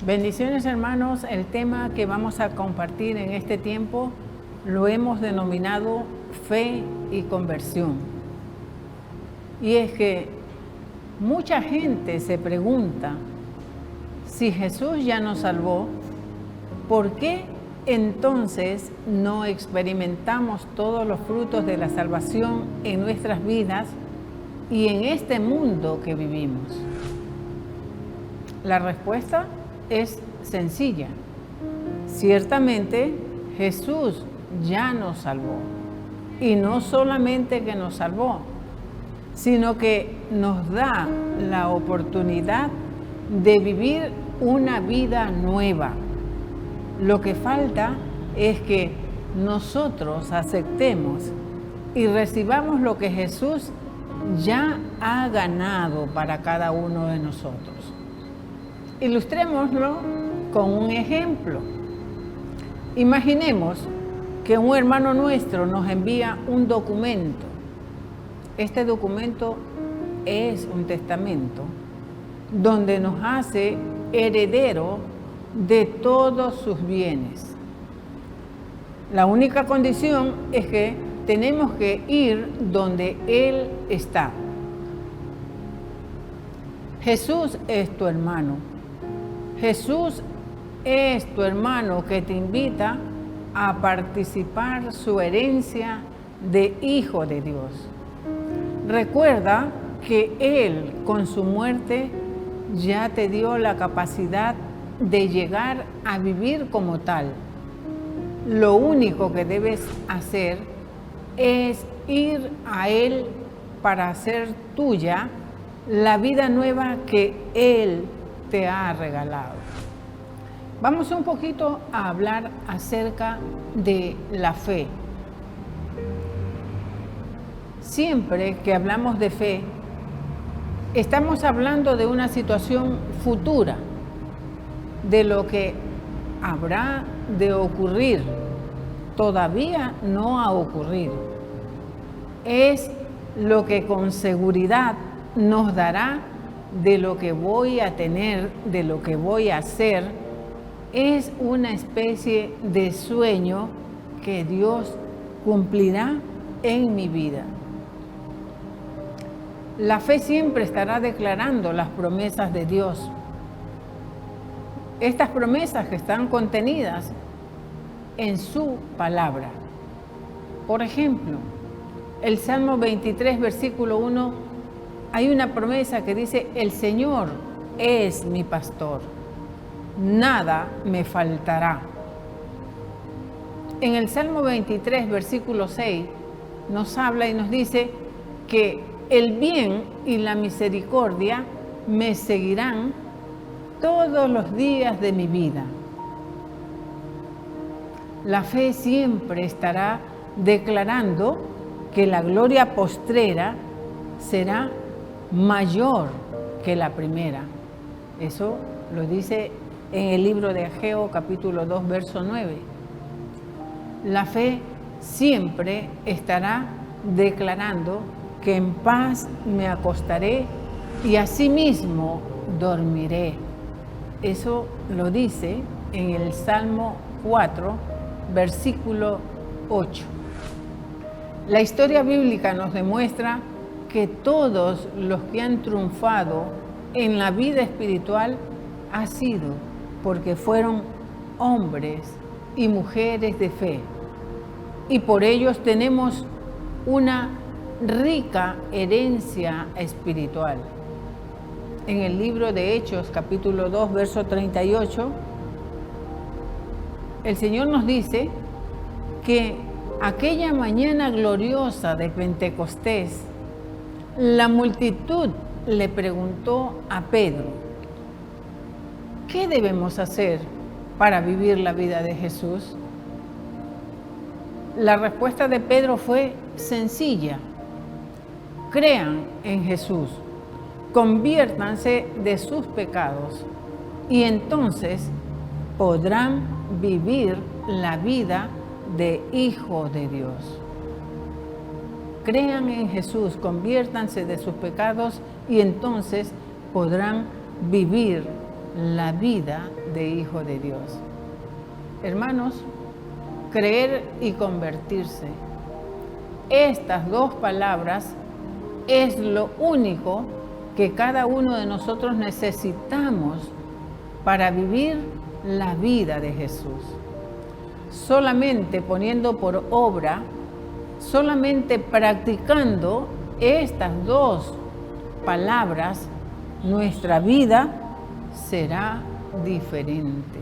Bendiciones, hermanos. El tema que vamos a compartir en este tiempo lo hemos denominado fe y conversión. Y es que mucha gente se pregunta, si Jesús ya nos salvó, ¿por qué entonces no experimentamos todos los frutos de la salvación en nuestras vidas y en este mundo que vivimos? La respuesta es sencilla. Ciertamente Jesús ya nos salvó. Y no solamente que nos salvó, sino que nos da la oportunidad de vivir una vida nueva. Lo que falta es que nosotros aceptemos y recibamos lo que Jesús ya ha ganado para cada uno de nosotros. Ilustrémoslo con un ejemplo. Imaginemos que un hermano nuestro nos envía un documento. Este documento es un testamento donde nos hace heredero de todos sus bienes. La única condición es que tenemos que ir donde Él está. Jesús es tu hermano. Jesús es tu hermano que te invita a participar su herencia de hijo de Dios. Recuerda que Él, con su muerte, ya te dio la capacidad de llegar a vivir como tal. Lo único que debes hacer es ir a Él para hacer tuya la vida nueva que Él te ha regalado. Vamos un poquito a hablar acerca de la fe. Siempre que hablamos de fe, estamos hablando de una situación futura, de lo que habrá de ocurrir. Todavía no ha ocurrido. Es lo que con seguridad nos dará de lo que voy a tener, de lo que voy a hacer. Es una especie de sueño que Dios cumplirá en mi vida. La fe siempre estará declarando las promesas de Dios. Estas promesas que están contenidas en su palabra. Por ejemplo, el Salmo 23, versículo 1, hay una promesa que dice: el Señor es mi pastor, nada me faltará. En el Salmo 23, versículo 6, nos habla y nos dice que el bien y la misericordia me seguirán todos los días de mi vida. La fe siempre estará declarando que la gloria postrera será mayor que la primera. Eso lo dice en el libro de Ageo, capítulo 2, verso 9. La fe siempre estará declarando que en paz me acostaré y asimismo dormiré. Eso lo dice en el Salmo 4, versículo 8. La historia bíblica nos demuestra que todos los que han triunfado en la vida espiritual ha sido porque fueron hombres y mujeres de fe. Y por ellos tenemos una rica herencia espiritual. En el libro de Hechos, capítulo 2, verso 38, el Señor nos dice que aquella mañana gloriosa de Pentecostés, la multitud le preguntó a Pedro: ¿qué debemos hacer para vivir la vida de Jesús? La respuesta de Pedro fue sencilla: crean en Jesús, conviértanse de sus pecados y entonces podrán vivir la vida de hijo de Dios. Crean en Jesús, conviértanse de sus pecados y entonces podrán vivir la vida de hijo de Dios. Hermanos, creer y convertirse. Estas dos palabras es lo único que cada uno de nosotros necesitamos para vivir la vida de Jesús. Solamente poniendo por obra, solamente practicando estas dos palabras, nuestra vida será diferente.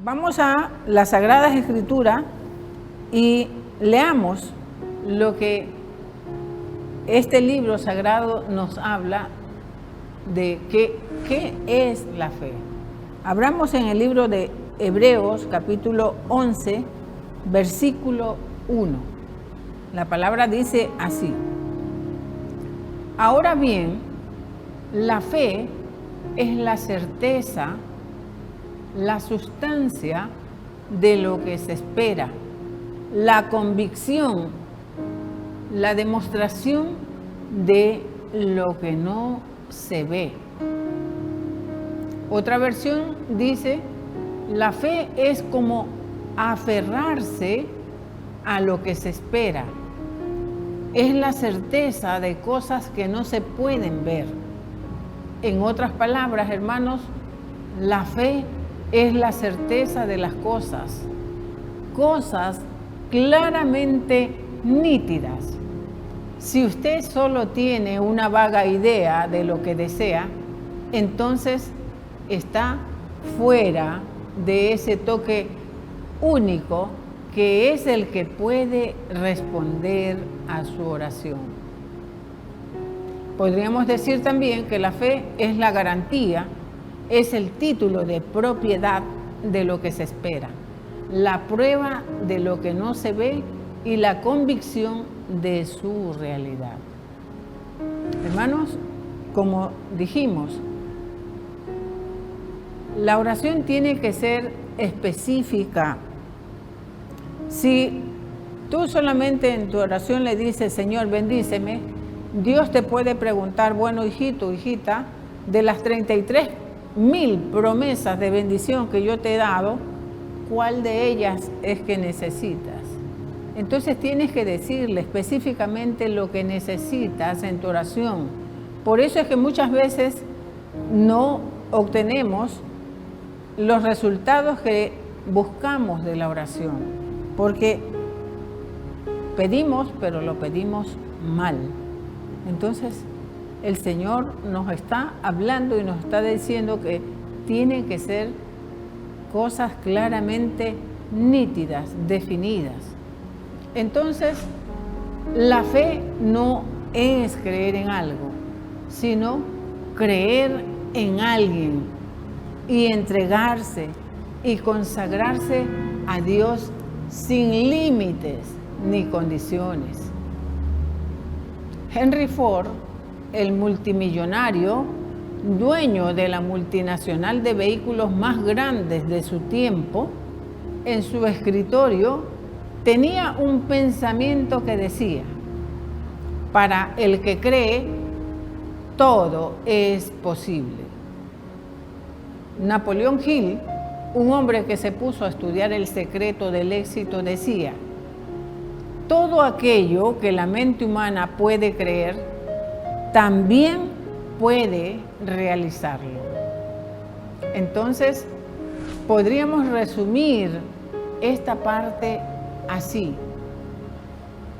Vamos a las Sagradas Escrituras y leamos lo que este libro sagrado nos habla de qué es la fe. Abramos en el libro de Hebreos, capítulo 11, versículo 1. La palabra dice así: ahora bien, la fe es la certeza, la sustancia de lo que se espera, la convicción, la demostración de lo que no se ve. Otra versión dice, la fe es como aferrarse a lo que se espera. Es la certeza de cosas que no se pueden ver. En otras palabras, hermanos, la fe es la certeza de las cosas claramente nítidas. Si usted solo tiene una vaga idea de lo que desea, entonces está fuera de ese toque único que es el que puede responder a su oración. Podríamos decir también que la fe es la garantía, es el título de propiedad de lo que se espera, la prueba de lo que no se ve y la convicción de su realidad. Hermanos, como dijimos, la oración tiene que ser específica. Si tú solamente en tu oración le dices, Señor, bendíceme, Dios te puede preguntar, bueno, hijito, hijita, de las 33,000 promesas de bendición que yo te he dado, ¿cuál de ellas es que necesitas? Entonces tienes que decirle específicamente lo que necesitas en tu oración. Por eso es que muchas veces no obtenemos los resultados que buscamos de la oración, porque pedimos, pero lo pedimos mal. Entonces el Señor nos está hablando y nos está diciendo que tienen que ser cosas claramente nítidas, definidas. Entonces, la fe no es creer en algo, sino creer en alguien y entregarse y consagrarse a Dios sin límites ni condiciones. Henry Ford, el multimillonario, dueño de la multinacional de vehículos más grandes de su tiempo, en su escritorio tenía un pensamiento que decía, para el que cree, todo es posible. Napoleón Hill, un hombre que se puso a estudiar el secreto del éxito, decía, todo aquello que la mente humana puede creer, también puede realizarlo. Entonces, podríamos resumir esta parte así.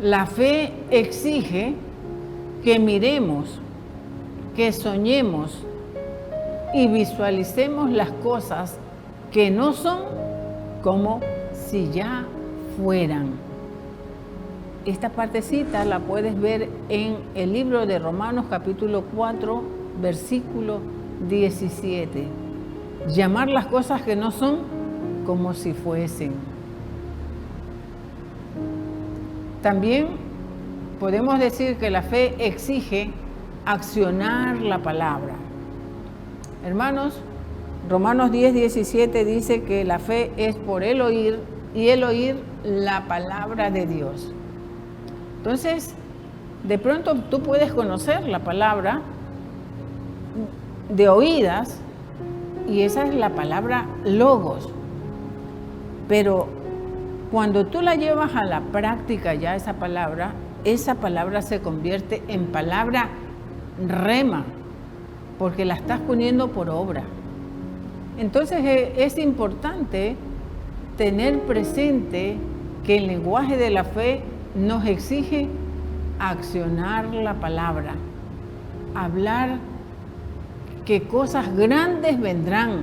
La fe exige que miremos, que soñemos y visualicemos las cosas que no son como si ya fueran. Esta partecita la puedes ver en el libro de Romanos capítulo 4, versículo 17. Llamar las cosas que no son como si fuesen. También podemos decir que la fe exige accionar la palabra. Hermanos, Romanos 10, 17 dice que la fe es por el oír y el oír la palabra de Dios. Entonces, de pronto tú puedes conocer la palabra de oídas y esa es la palabra logos. Pero cuando tú la llevas a la práctica ya esa palabra se convierte en palabra rema, porque la estás poniendo por obra. Entonces es importante tener presente que el lenguaje de la fe nos exige accionar la palabra, hablar que cosas grandes vendrán,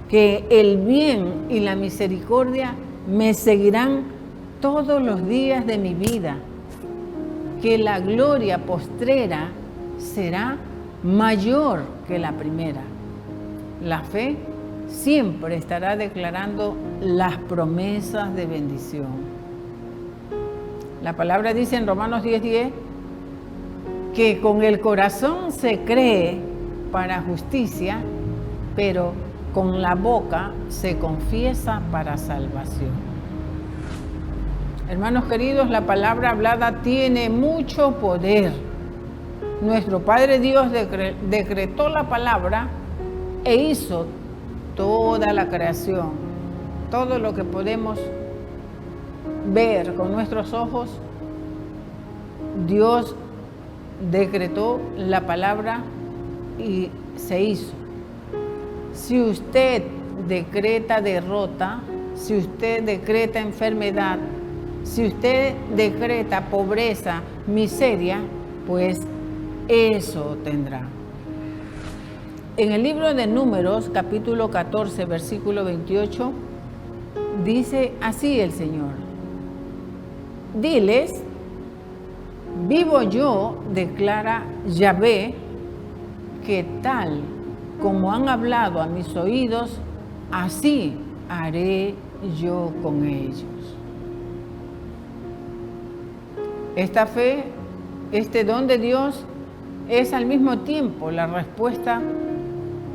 que el bien y la misericordia me seguirán todos los días de mi vida, que la gloria postrera será mayor que la primera. La fe siempre estará declarando las promesas de bendición. La palabra dice en Romanos 10:10 que con el corazón se cree para justicia, pero con la boca se confiesa para salvación. Hermanos queridos, la palabra hablada tiene mucho poder. Nuestro Padre Dios decretó la palabra e hizo toda la creación. Todo lo que podemos ver con nuestros ojos, Dios decretó la palabra y se hizo. Si usted decreta derrota, si usted decreta enfermedad, si usted decreta pobreza, miseria, pues eso tendrá. En el libro de Números, capítulo 14, versículo 28, dice así el Señor: diles, vivo yo, declara Yahvé, que tal como han hablado a mis oídos, así haré yo con ellos. Esta fe, este don de Dios, es al mismo tiempo la respuesta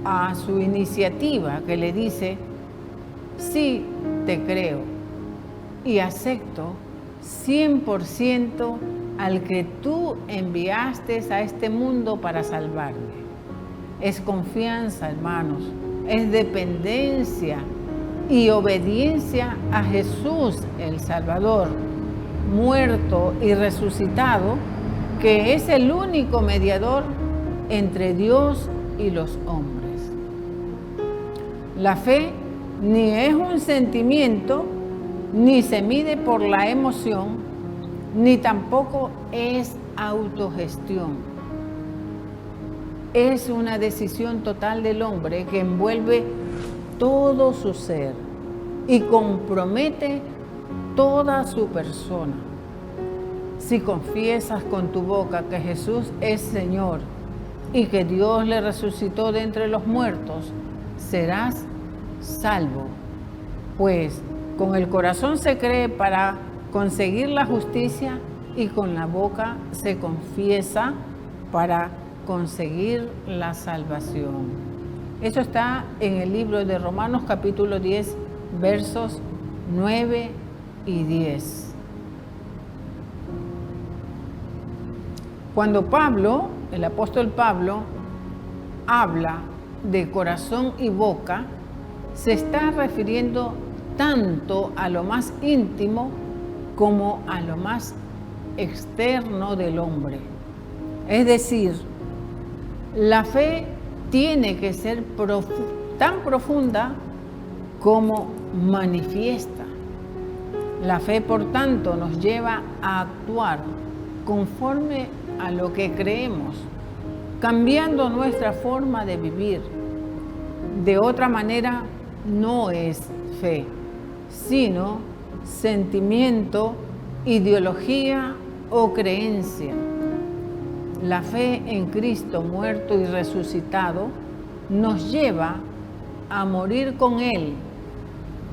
a su iniciativa que le dice: sí, te creo y acepto 100% al que tú enviaste a este mundo para salvarme. Es confianza, hermanos, es dependencia y obediencia a Jesús el Salvador, muerto y resucitado, que es el único mediador entre Dios y los hombres. La fe ni es un sentimiento, ni se mide por la emoción, ni tampoco es autogestión. Es una decisión total del hombre que envuelve todo su ser y compromete toda su persona. Si confiesas con tu boca que Jesús es Señor y que Dios le resucitó de entre los muertos, serás salvo. Pues con el corazón se cree para conseguir la justicia y con la boca se confiesa para conseguir la salvación. Eso está en el libro de Romanos capítulo 10, versos 9 y 10. Cuando Pablo, el apóstol Pablo, habla de corazón y boca, se está refiriendo tanto a lo más íntimo como a lo más externo del hombre. Es decir, la fe tiene que ser tan profunda como manifiesta. La fe, por tanto, nos lleva a actuar conforme a lo que creemos, cambiando nuestra forma de vivir. De otra manera, no es fe, sino sentimiento, ideología o creencia. La fe en Cristo muerto y resucitado nos lleva a morir con Él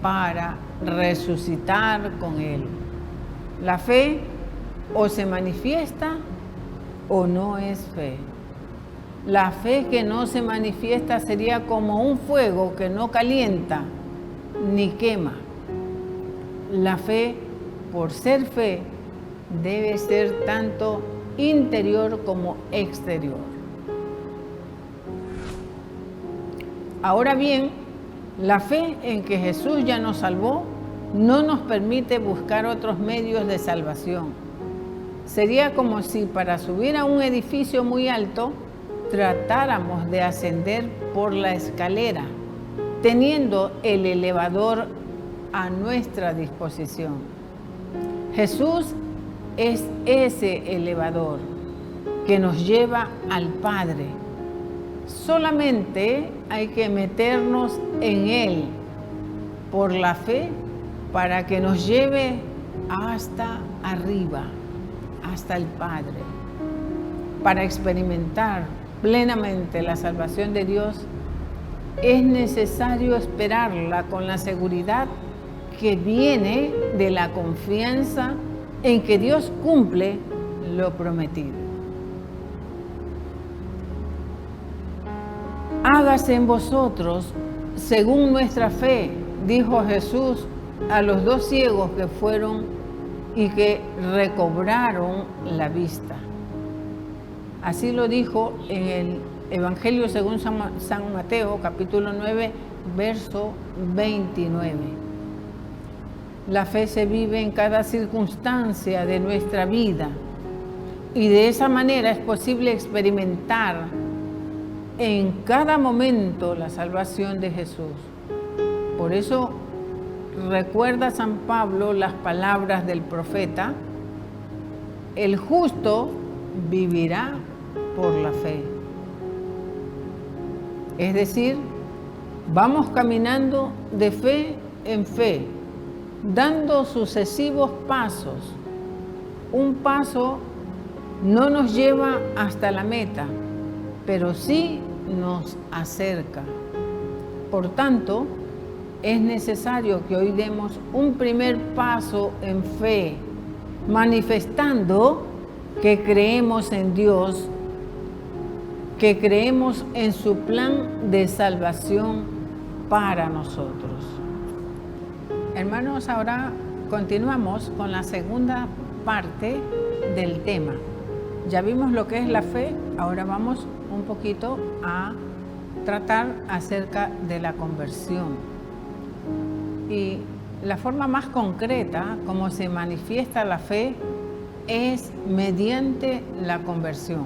para resucitar con Él. La fe o se manifiesta o no es fe. La fe que no se manifiesta sería como un fuego que no calienta ni quema. La fe, por ser fe, debe ser tanto interior como exterior. Ahora bien, la fe en que Jesús ya nos salvó no nos permite buscar otros medios de salvación. Sería como si para subir a un edificio muy alto tratáramos de ascender por la escalera, teniendo el elevador a nuestra disposición. Jesús es ese elevador que nos lleva al Padre. Solamente hay que meternos en Él por la fe para que nos lleve hasta arriba, hasta el Padre. Para experimentar plenamente la salvación de Dios, es necesario esperarla con la seguridad que viene de la confianza en que Dios cumple lo prometido. Hágase en vosotros según nuestra fe, dijo Jesús a los 2 ciegos que fueron y que recobraron la vista. Así lo dijo en el Evangelio según San Mateo, capítulo 9, verso 29. La fe se vive en cada circunstancia de nuestra vida y de esa manera es posible experimentar en cada momento la salvación de Jesús. Por eso recuerda San Pablo las palabras del profeta: el justo vivirá por la fe. Es decir, vamos caminando de fe en fe, dando sucesivos pasos. Un paso no nos lleva hasta la meta, pero sí nos acerca. Por tanto, es necesario que hoy demos un primer paso en fe, manifestando que creemos en Dios, que creemos en su plan de salvación para nosotros. Hermanos, ahora continuamos con la segunda parte del tema. Ya vimos lo que es la fe, ahora vamos un poquito a tratar acerca de la conversión. Y la forma más concreta como se manifiesta la fe es mediante la conversión.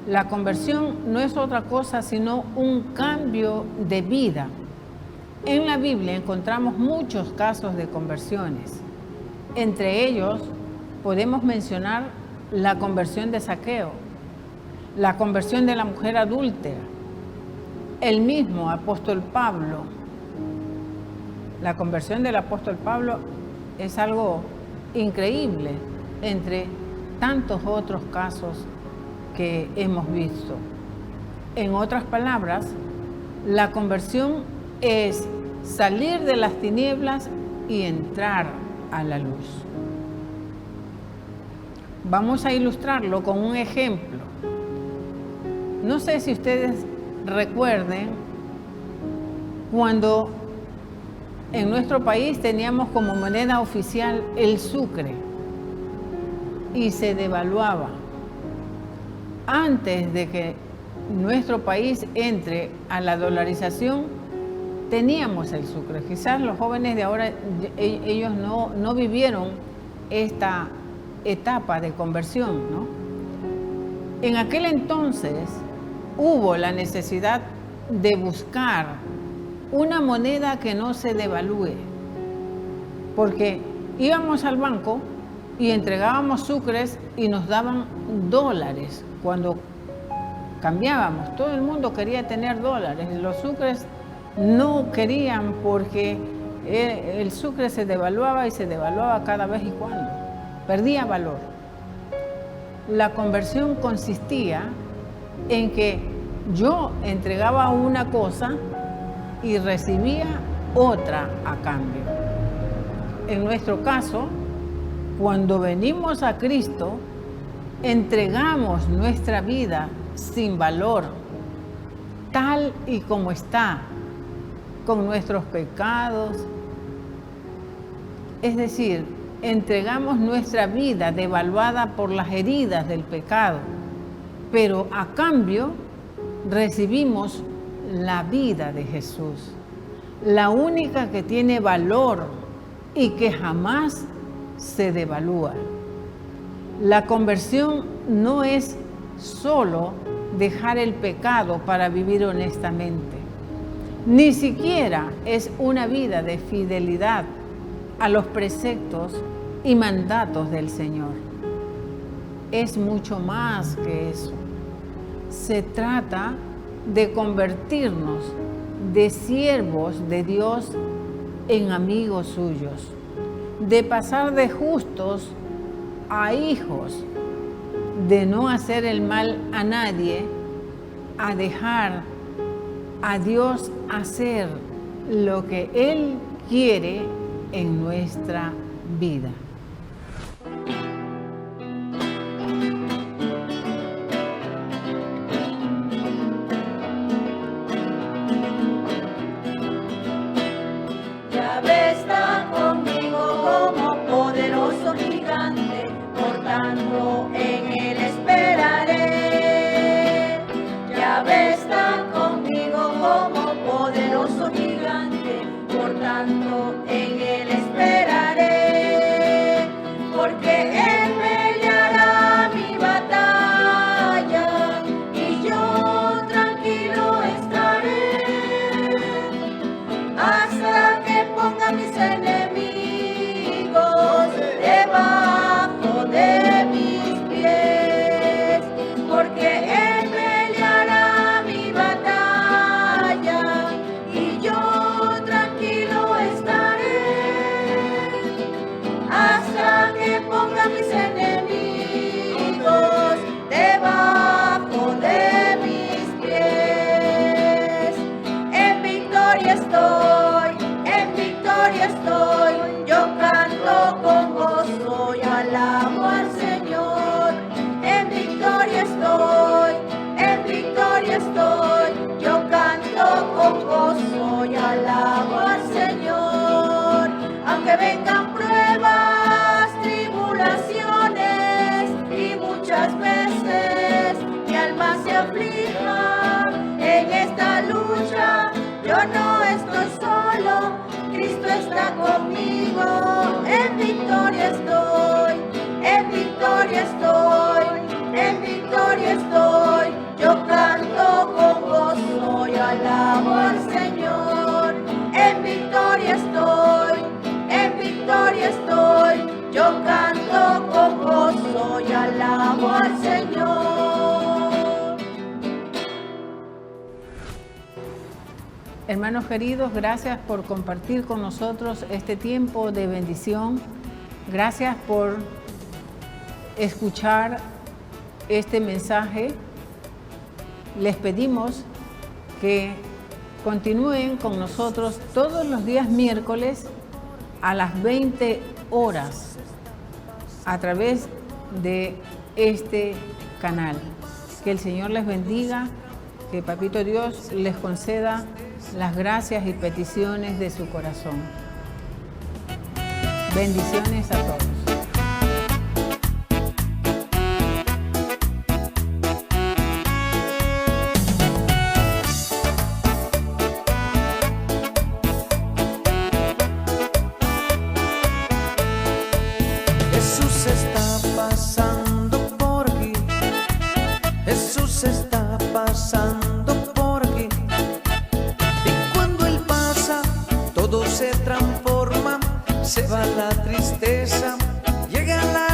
La conversión no es otra cosa sino un cambio de vida. En la Biblia encontramos muchos casos de conversiones. Entre ellos podemos mencionar la conversión de Zaqueo, la conversión de la mujer adúltera, el mismo apóstol Pablo. La conversión del apóstol Pablo es algo increíble entre tantos otros casos que hemos visto. En otras palabras, la conversión es salir de las tinieblas y entrar a la luz. Vamos a ilustrarlo con un ejemplo. No sé si ustedes recuerden cuando en nuestro país teníamos como moneda oficial el sucre y se devaluaba. Antes de que nuestro país entre a la dolarización, teníamos el sucre. Quizás los jóvenes de ahora, ellos no vivieron esta etapa de conversión, ¿no? En aquel entonces hubo la necesidad de buscar una moneda que no se devalúe, porque íbamos al banco y entregábamos sucres y nos daban dólares cuando cambiábamos. Todo el mundo quería tener dólares. Los sucres no querían porque el sucre se devaluaba y se devaluaba cada vez y cuando. Perdía valor. La conversión consistía en que yo entregaba una cosa y recibía otra a cambio. En nuestro caso, cuando venimos a Cristo, entregamos nuestra vida sin valor, tal y como está, con nuestros pecados. Es decir, entregamos nuestra vida devaluada por las heridas del pecado, pero a cambio recibimos la vida de Jesús, la única que tiene valor y que jamás se devalúa. La conversión no es solo dejar el pecado para vivir honestamente, ni siquiera es una vida de fidelidad a los preceptos y mandatos del Señor. Es mucho más que eso. Se trata de convertirnos de siervos de Dios en amigos suyos, de pasar de justos a hijos, de no hacer el mal a nadie, a dejar a Dios hacer lo que Él quiere en nuestra vida. gozo gigante, por tanto en Él esperaré, porque Él peleará mi batalla y yo tranquilo estaré, hasta que ponga mis enemigos debajo de mis pies, porque Él peleará mi batalla y yo tranquilo estaré, hasta que ponga mis enemigos debajo de mis pies. En victoria estoy, yo canto con gozo y alabo al Señor. En victoria estoy, yo canto con gozo y alabo al Señor. Aunque vengan pruebas, tribulaciones y muchas veces mi alma se aflija en esta lucha, yo no estoy solo, Cristo está conmigo. En victoria estoy, yo canto con gozo y alabo al Señor. En victoria estoy, yo canto con gozo y alabo al Señor. Hermanos queridos, gracias por compartir con nosotros este tiempo de bendición. Gracias por escuchar este mensaje. Les pedimos que continúen con nosotros todos los días miércoles a las 20 horas a través de este canal. Que el Señor les bendiga, que Papito Dios les conceda las gracias y peticiones de su corazón. Bendiciones a todos. Jesús está pasando por aquí, Jesús está pasando por aquí, y cuando Él pasa todo se transforma, se va la tristeza, llega la